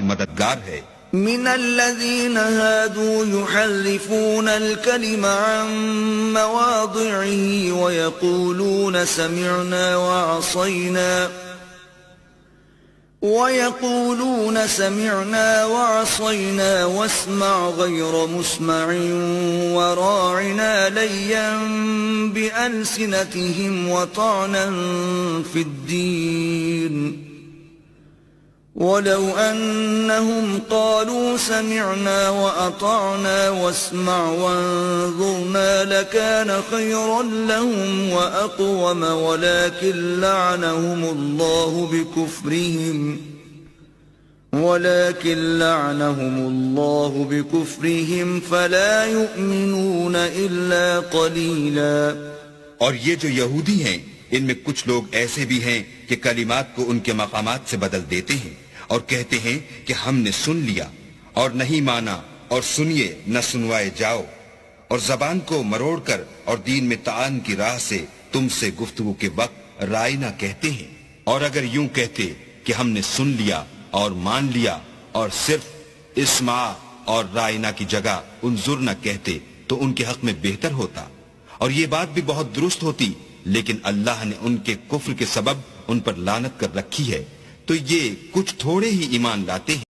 مددگار ہے۔ من الذين هادوا يحرفون الكلم عن مواضعه ويقولون سمعنا وعصينا واسمع غير مسمع وراعنا ليا بألسنتهم وطعنا في الدين ولو أنهم قالوا سمعنا وأطعنا واسمع وانظرنا لكان خيرا لهم وأقوم ولكن لعنهم الله بكفرهم فلا يؤمنون إلا قليلا۔ اور یہ جو یہودی ہیں ان میں کچھ لوگ ایسے بھی ہیں کہ کلمات کو ان کے مقامات سے بدل دیتے ہیں اور کہتے ہیں کہ ہم نے سن لیا اور نہیں مانا، اور سنیے نہ سنوائے جاؤ، اور زبان کو مروڑ کر اور دین میں طعن کی راہ سے تم سے گفتگو کے وقت رائے نہ کہتے ہیں۔ اور اگر یوں کہتے کہ ہم نے سن لیا اور مان لیا اور صرف اسمع اور رائنا کی جگہ انظر نہ کہتے تو ان کے حق میں بہتر ہوتا، اور یہ بات بھی بہت درست ہوتی، لیکن اللہ نے ان کے کفر کے سبب ان پر لعنت کر رکھی ہے، تو یہ کچھ تھوڑے ہی ایمان لاتے ہیں۔